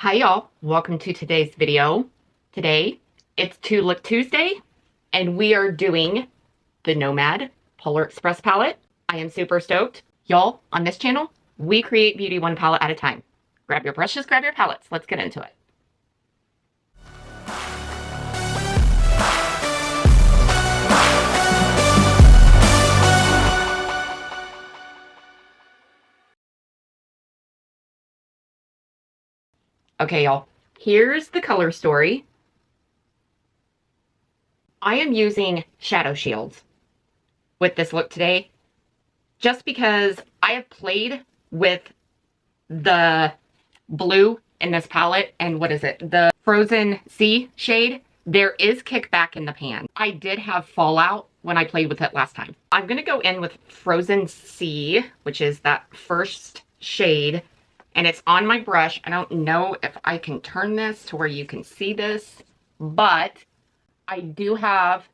Hi y'all, welcome to today's video. Today, it's To Look Tuesday, and we are doing the Nomad Polar Express palette. I am super stoked. Y'all, on this channel, we create beauty one palette at a time. Grab your brushes, grab your palettes, let's get into it. Okay, y'all, here's the color story. I am using shadow shields with this look today, just because I have played with the blue in this palette, and what is it? The Frozen Sea shade. There is kickback in the pan. I did have fallout when I played with it last time. I'm gonna go in with Frozen Sea, which is that first shade, and it's on my brush. I don't know if I can turn this to where you can see this, but I do have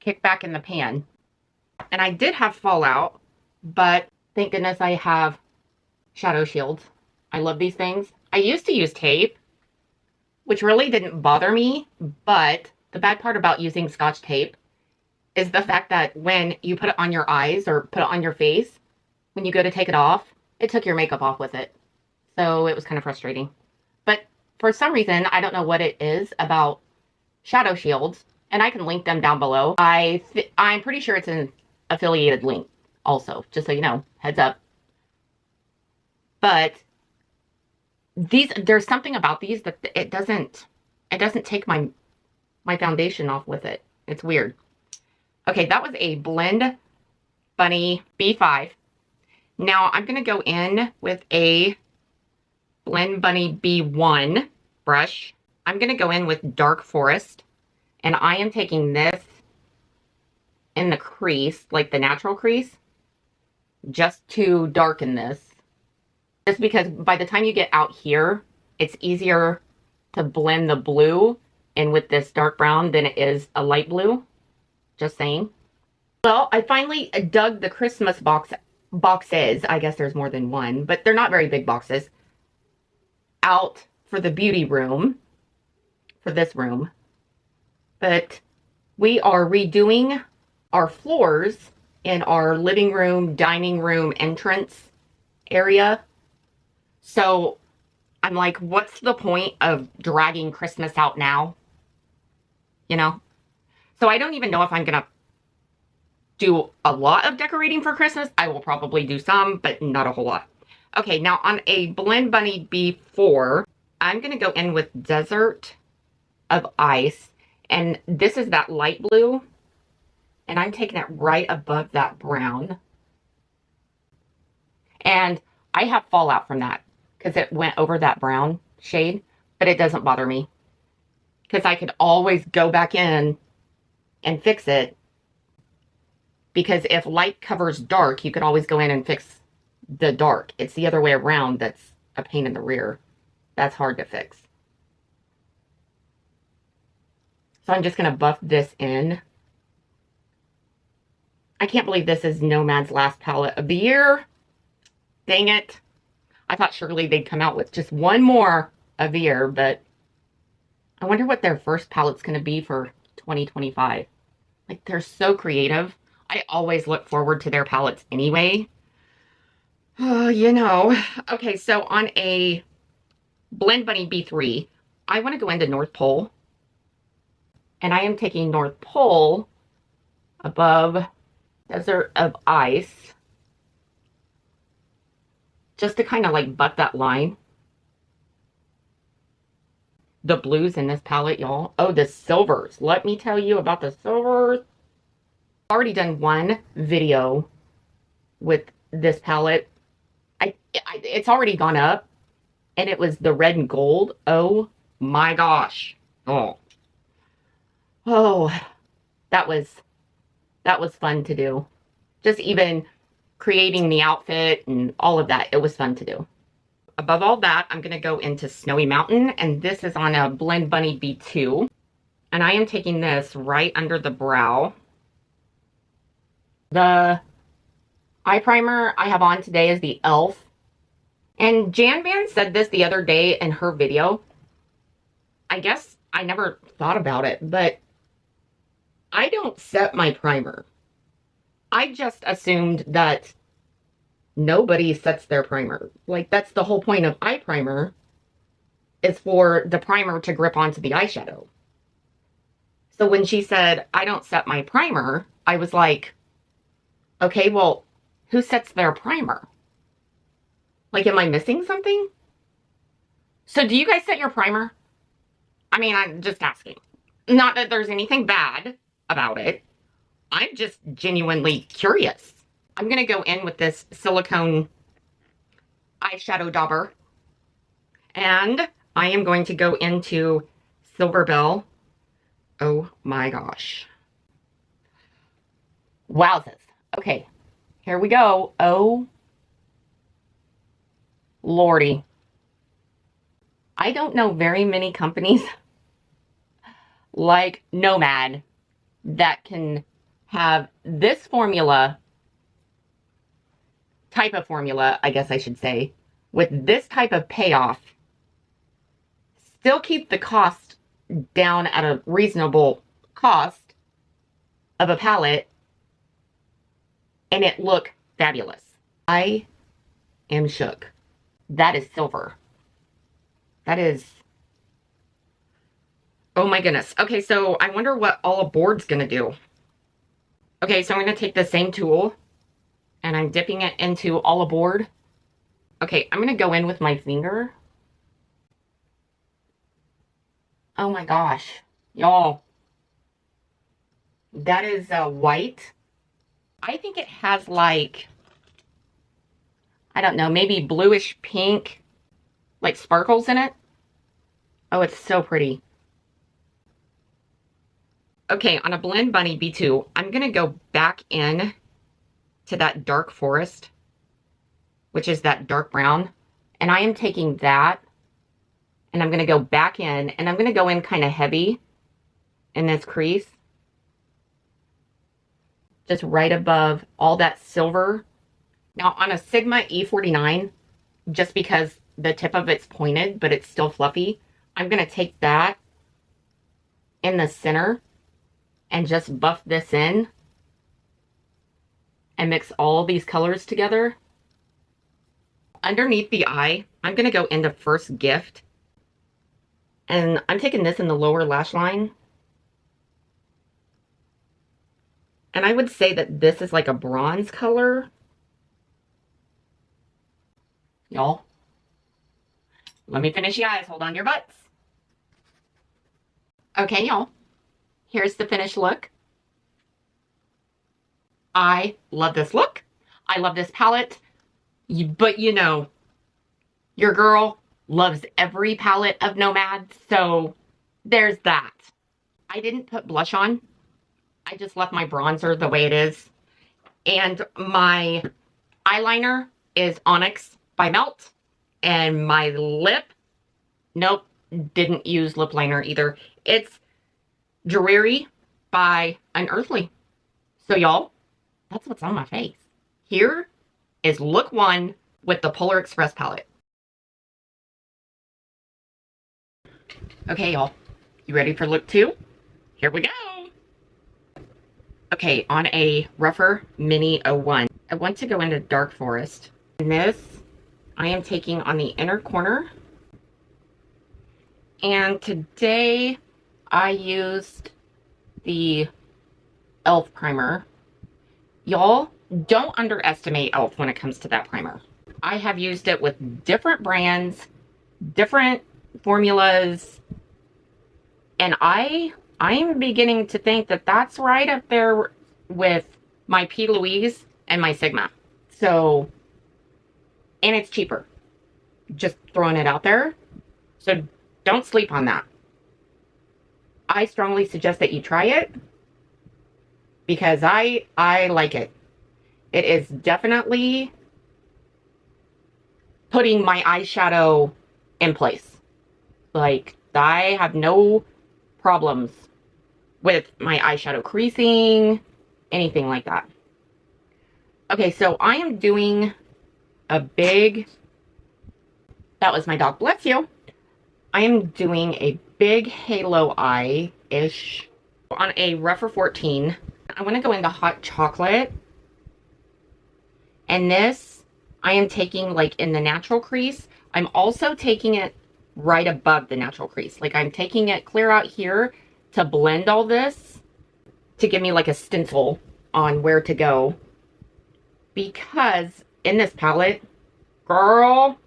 kickback in the pan. And I did have fallout, but thank goodness I have shadow shields. I love these things. I used to use tape, which really didn't bother me, but the bad part about using Scotch tape is the fact that when you put it on your eyes or put it on your face, when you go to take it off, it took your makeup off with it. So it was kind of frustrating. But for some reason, I don't know what it is about shadow shields, and I can link them down below. I'm pretty sure it's an affiliated link also, just so you know, heads up. But there's something about these that it doesn't take my foundation off with it. It's weird. Okay, that was a Blend Bunny B5. Now I'm going to go in with a Blend Bunny B1 brush. I'm going to go in with Dark Forest, and I am taking this in the crease, like the natural crease, just to darken this. Just because by the time you get out here, it's easier to blend the blue in with this dark brown than it is a light blue. Just saying. Well, I finally dug the Christmas boxes. I guess there's more than one, but they're not very big boxes. Out for the beauty room, for this room. But we are redoing our floors in our living room, dining room entrance area. So I'm like, what's the point of dragging Christmas out now? You know? So I don't even know if I'm going to do a lot of decorating for Christmas. I will probably do some, but not a whole lot. Okay, now on a Blend Bunny B4, I'm going to go in with Desert of Ice. And this is that light blue. And I'm taking it right above that brown. And I have fallout from that because it went over that brown shade. But it doesn't bother me, because I could always go back in and fix it. Because if light covers dark, you could always go in and fix the dark. It's the other way around that's a pain in the rear. That's hard to fix. So I'm just going to buff this in. I can't believe this is Nomad's last palette of the year. Dang it. I thought surely they'd come out with just one more of the year, but I wonder what their first palette's going to be for 2025. Like, they're so creative. I always look forward to their palettes anyway. Oh, you know. Okay, so on a Blend Bunny B3, I want to go into North Pole. And I am taking North Pole above Desert of Ice, just to kind of like butt that line. The blues in this palette, y'all. Oh, the silvers. Let me tell you about the silvers. I've already done one video with this palette. It's already gone up, and it was the red and gold. Oh my gosh. Oh, that was fun to do. Just even creating the outfit and all of that, it was fun to do. Above all that, I'm going to go into Snowy Mountain, and this is on a Blend Bunny B2. And I am taking this right under the brow. The eye primer I have on today is the e.l.f. And Jan Van said this the other day in her video. I guess I never thought about it, but I don't set my primer. I just assumed that nobody sets their primer. Like, that's the whole point of eye primer, is for the primer to grip onto the eyeshadow. So when she said, I don't set my primer, I was like, okay, well, who sets their primer? Like, am I missing something? So do you guys set your primer? I mean, I'm just asking. Not that there's anything bad about it. I'm just genuinely curious. I'm going to go in with this silicone eyeshadow dauber. And I am going to go into Silver Bell. Oh my gosh. Wowzers. Okay, here we go. Oh, Lordy. I don't know very many companies like NOMAD that can have this formula, type of formula, I guess I should say, with this type of payoff, still keep the cost down at a reasonable cost of a palette, and it look fabulous. I am shook. That is silver. That is... oh my goodness. Okay, so I wonder what all aboard's gonna do. Okay, so I'm gonna take the same tool and I'm dipping it into all aboard. Okay, I'm gonna go in with my finger. Oh my gosh, y'all. That is white. I think it has like, I don't know, maybe bluish pink, like sparkles in it. Oh, it's so pretty. Okay, on a Blend Bunny B2, I'm going to go back in to that dark forest, which is that dark brown. And I am taking that, and I'm going to go back in, and I'm going to go in kind of heavy in this crease. Just right above all that silver. Now, on a Sigma E49, just because the tip of it's pointed, but it's still fluffy, I'm going to take that in the center and just buff this in and mix all these colors together. Underneath the eye, I'm going to go into First Gift. And I'm taking this in the lower lash line. And I would say that this is like a bronze color. Y'all, let me finish the eyes. Hold on to your butts. Okay, y'all. Here's the finished look. I love this look. I love this palette. But you know, your girl loves every palette of NOMAD, so there's that. I didn't put blush on. I just left my bronzer the way it is. And my eyeliner is Onyx by Melt. And my lip, nope, didn't use lip liner either. It's Dreary by Unearthly. So y'all, that's what's on my face. Here is look 1 with the Polar Express palette. Okay, y'all, you ready for look 2? Here we go. Okay, on a rougher mini 01, I want to go into Dark Forest. And this, I am taking on the inner corner. And today, I used the e.l.f. primer. Y'all, don't underestimate e.l.f. when it comes to that primer. I have used it with different brands, different formulas, and I'm beginning to think that that's right up there with my P. Louise and my Sigma. So, and it's cheaper. Just throwing it out there. So don't sleep on that. I strongly suggest that you try it because I like it. It is definitely putting my eyeshadow in place. Like, I have no problems with my eyeshadow creasing, anything like that. Okay, so I am doing a big That was my dog. Bless you. I am doing a big halo eye-ish on a rougher 14. I want to go into hot chocolate. And this, I am taking like in the natural crease. I'm also taking it right above the natural crease. Like I'm taking it clear out here to blend all this to give me like a stencil on where to go. Because in this palette, girl,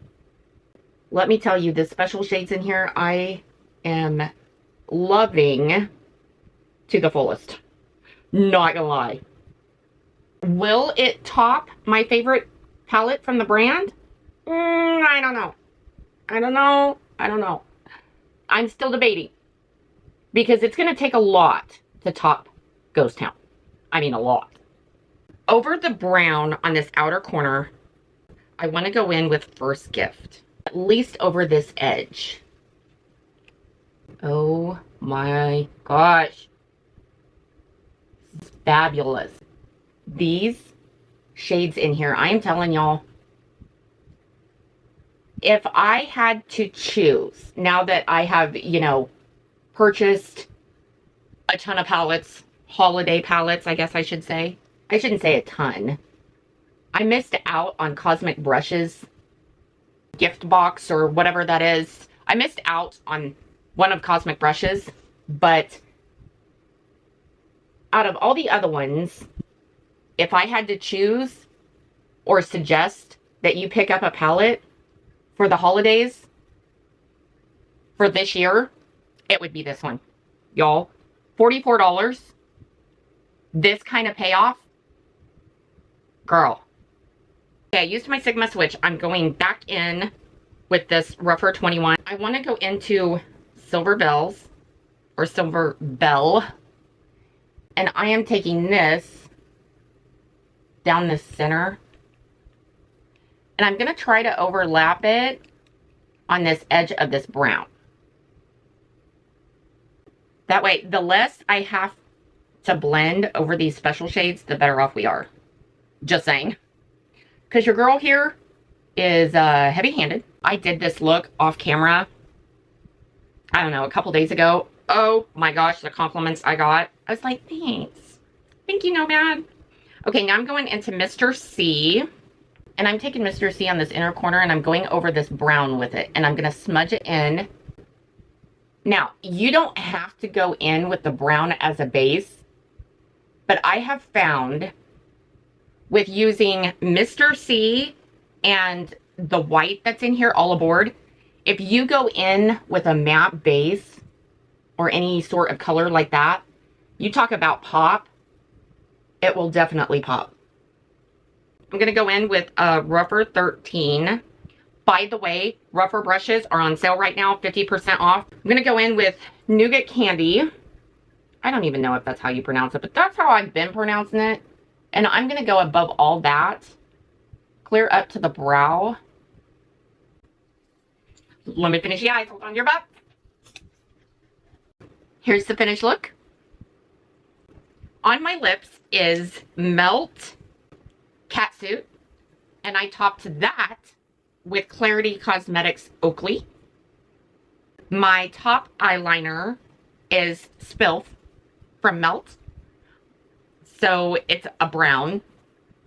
let me tell you, the special shades in here, I am loving to the fullest. Not gonna lie. Will it top my favorite palette from the brand? I don't know. I don't know. I don't know. I'm still debating. Because it's going to take a lot to top Ghost Town. I mean, a lot. Over the brown on this outer corner, I want to go in with First Gift. At least over this edge. Oh my gosh. This is fabulous. These shades in here, I am telling y'all, if I had to choose, now that I have, you know, purchased a ton of palettes, holiday palettes, I guess I should say. I shouldn't say a ton. I missed out on Cosmic Brushes gift box or whatever that is. I missed out on one of Cosmic Brushes, but out of all the other ones, if I had to choose or suggest that you pick up a palette for the holidays for this year, it would be this one. Y'all, $44. This kind of payoff. Girl. Okay, I used my Sigma switch. I'm going back in with this rougher 21. I want to go into Silver Bells or Silver Bell. And I am taking this down the center. And I'm going to try to overlap it on this edge of this brown. That way, the less I have to blend over these special shades, the better off we are. Just saying. Because your girl here is heavy-handed. I did this look off camera, I don't know, a couple days ago. Oh my gosh, the compliments I got. I was like, thanks. Thank you, Nomad. Okay, now I'm going into Mr. C. And I'm taking Mr. C on this inner corner and I'm going over this brown with it. And I'm going to smudge it in. Now, you don't have to go in with the brown as a base. But I have found with using Mr. C and the white that's in here all aboard, if you go in with a matte base or any sort of color like that, you talk about pop, it will definitely pop. I'm going to go in with a rougher 13. By the way, rougher brushes are on sale right now, 50% off. I'm going to go in with Nougat Candy. I don't even know if that's how you pronounce it, but that's how I've been pronouncing it. And I'm going to go above all that, clear up to the brow. Let me finish the eyes. Hold on your butt. Here's the finished look. On my lips is Melt Catsuit, and I topped that with Clarity Cosmetics Oakley. My top eyeliner is Spilff from Melt, so it's a brown.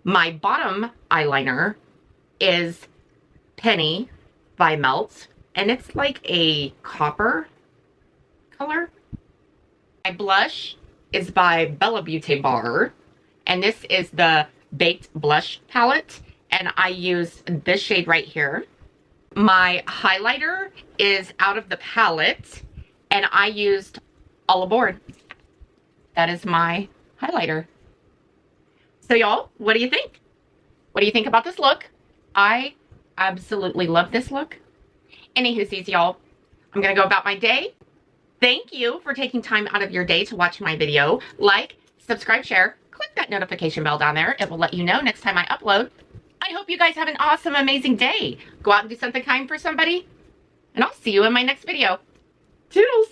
My bottom eyeliner is Penny by Melt, and it's like a copper color. My blush is by Bella Beauty Bar, and this is the Baked Blush palette, and I use this shade right here. My highlighter is out of the palette, and I used All Aboard. That is my highlighter. So y'all, what do you think? What do you think about this look? I absolutely love this look. Anywho, y'all, I'm gonna go about my day. Thank you for taking time out of your day to watch my video. Like, subscribe, share, click that notification bell down there. It will let you know next time I upload. I hope you guys have an awesome, amazing day. Go out and do something kind for somebody. And I'll see you in my next video. Toodles!